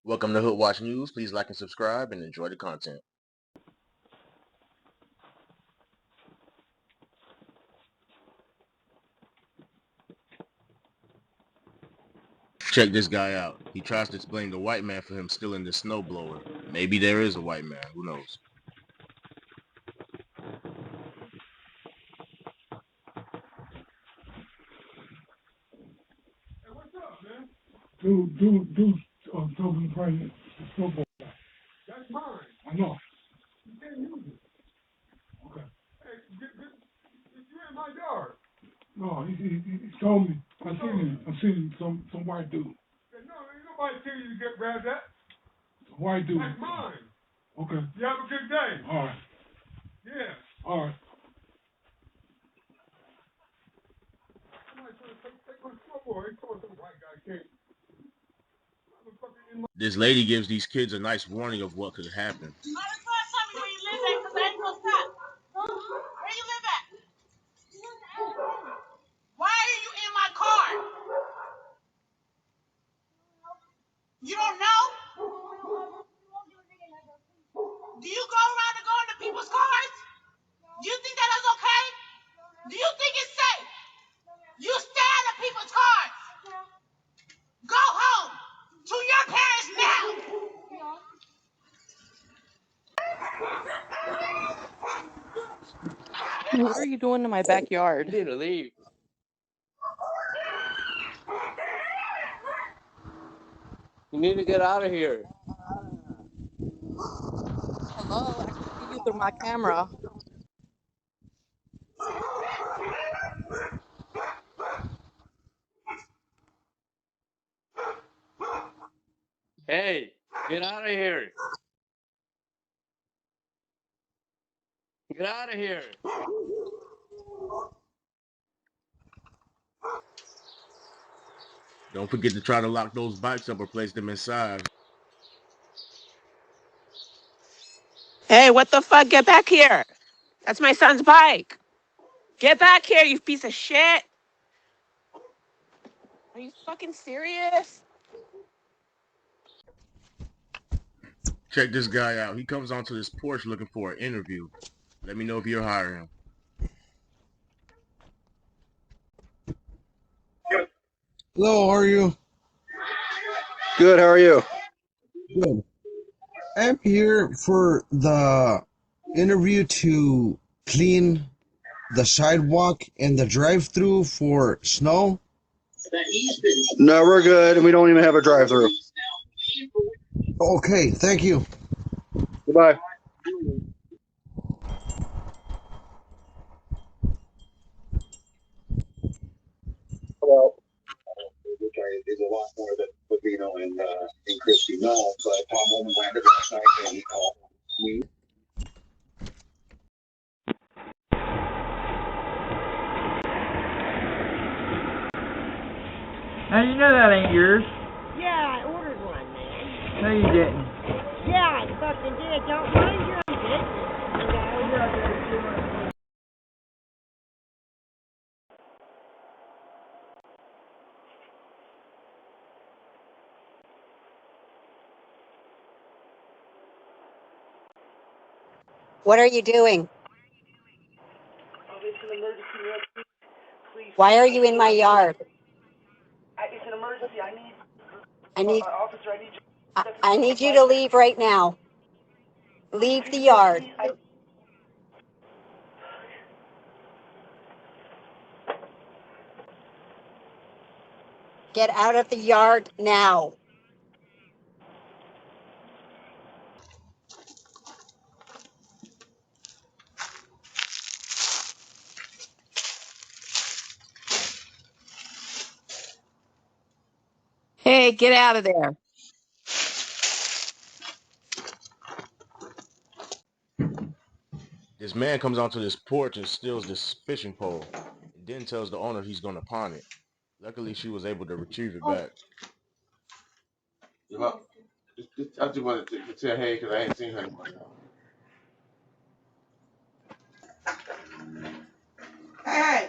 Welcome to Hoodwatch News. Please like and subscribe and enjoy the content. Check this guy out. He tries to blame the white man for him stealing the snowblower. Maybe there is a white man. Who knows? Hey, what's up, man? Dude, told me to bring the snowball back. That's mine. I know. You can't use it. Okay. Hey, you in my yard. No, he told me. I seen some white dude. Yeah, no, ain't nobody tell you to get grab that. White dude. That's mine. Okay. You have a good day. All right. Yeah. All right. Somebody trying to take my snowball. They told some white guy can't. This lady gives these kids a nice warning of what could happen. Tell me where you live at, because I ain't gonna stop. Where you live at? Why are you in my car? You don't know? Do you go around and go into people's cars? Do you think that is okay? Do you think it's safe? You stand at people's cars. Go home to your parents now. What are you doing in my backyard? You need to leave. You need to get out of here. Hello, I can see you through my camera. Hey, get out of here. Get out of here. Don't forget to try to lock those bikes up or place them inside. Hey, what the fuck? Get back here. That's my son's bike. Get back here, you piece of shit. Are you fucking serious? Check this guy out. He comes onto this porch looking for an interview. Let me know if you'll hire him. Hello, how are you? Good, how are you? Good. I'm here for the interview to clean the sidewalk and the drive-through for snow. No, we're good, and we don't even have a drive-through. Okay, thank you. Goodbye. Hello. Which is a lot more than Pavino and Christy know, but Tom Holman landed last night and he called me. Now you know that ain't yours. Yeah, I ordered one, man. No, you didn't. Yeah, I fucking did. Don't mind your own business. What are you doing? It's an emergency. Please. Why are you in my yard? It's an emergency. I need Officer, I need you. I need you to leave right now. Leave the yard. Get out of the yard now. Hey, get out of there. This man comes onto this porch and steals this fishing pole, and then tells the owner he's going to pawn it. Luckily, she was able to retrieve it back. I just wanted to tell hey because I ain't seen her anymore. Hey,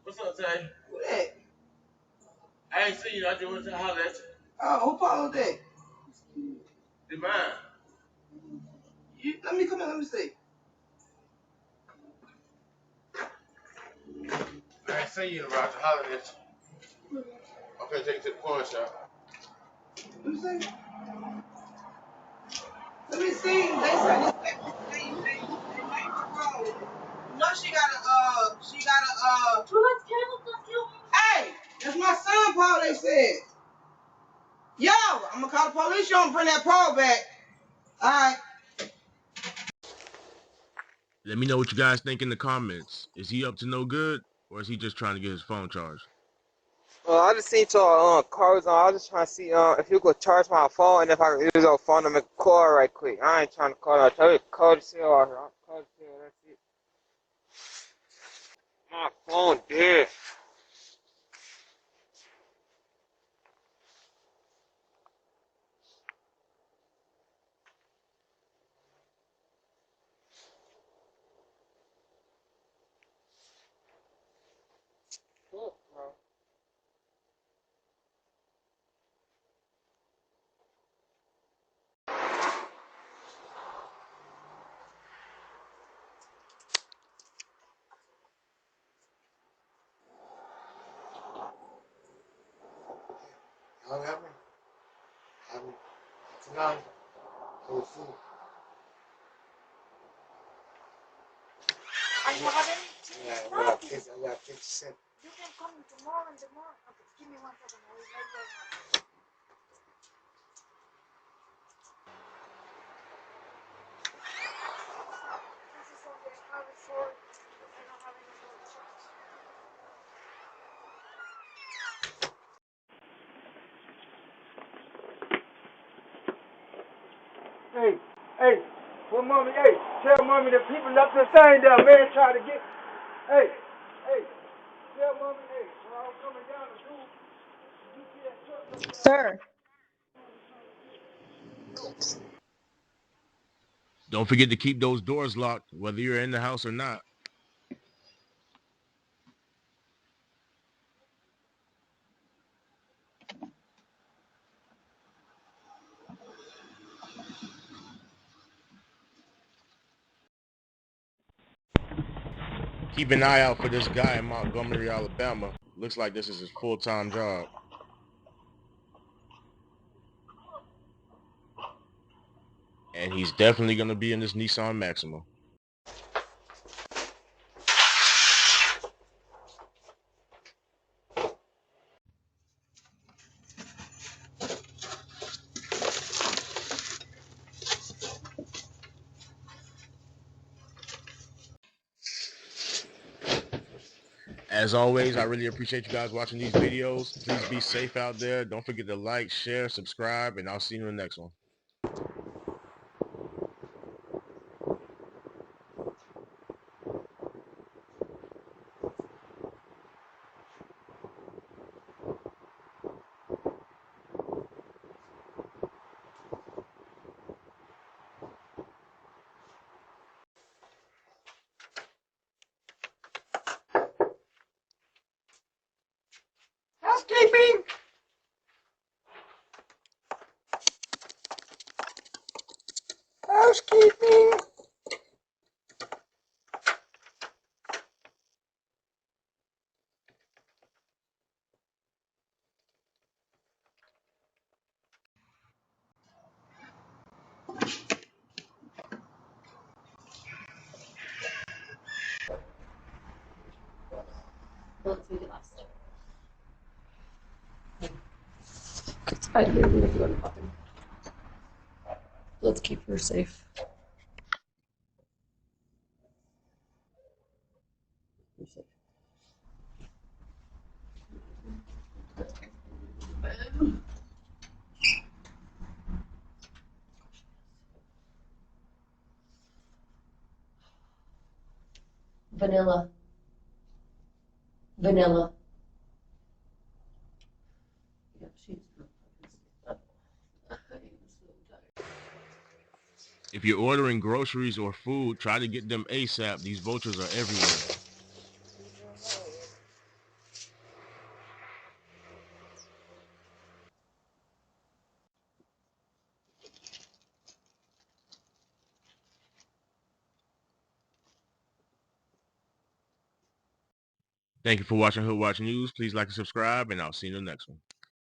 What's up, Tay? who that? I ain't seen you. I just wanted to holler at you. Oh, who followed that? It's mine. Let me come in. Let me see. I ain't seen you in a while. To holler at you. Okay, take it to the pawn shop. Let me see. Let me see. They said they made my phone. No, she got a. Hey, that's my son, Paul. They said. Yo, I'm gonna call the police. You don't bring that Paul back. All right. Let me know what you guys think in the comments. Is he up to no good, or is he just trying to get his phone charged? I just seen your cards on. I was just trying to see if you could charge my phone and if I could use your phone to make a call right quick. I ain't trying to call. I tell you, call the cell out here. I'll call the cell. That's it. My phone dead. Fuck, bro. Y'all got me? Have me tonight. I will see. Are you having Yeah, I got 50 cents. You can come tomorrow and tomorrow. Okay, give me 1 second. I will make right now. This is okay. I have it for. I don't have any more charge. Hey, hey, well, mommy, hey, tell mommy the people left the thing down, man, try to get, hey, hey, tell mommy, hey, when I was coming down the school, you see that truck up there, Sir. Don't forget to keep those doors locked, whether you're in the house or not. Keep an eye out for this guy in Montgomery, Alabama. Looks like this is his full-time job. And he's definitely going to be in this Nissan Maxima. As always, I really appreciate you guys watching these videos. Please be safe out there. Don't forget to like, share, subscribe, and I'll see you in the next one. housekeeping, housekeeping. Let's see the last. I literally have to go to the bathroom. Let's keep her safe. You're safe. Vanilla. Vanilla. Yeah, she's not. I am so tired. If you're ordering groceries or food, try to get them ASAP. These vultures are everywhere. Thank you for watching Hoodwatch News. Please like and subscribe, and I'll see you in the next one.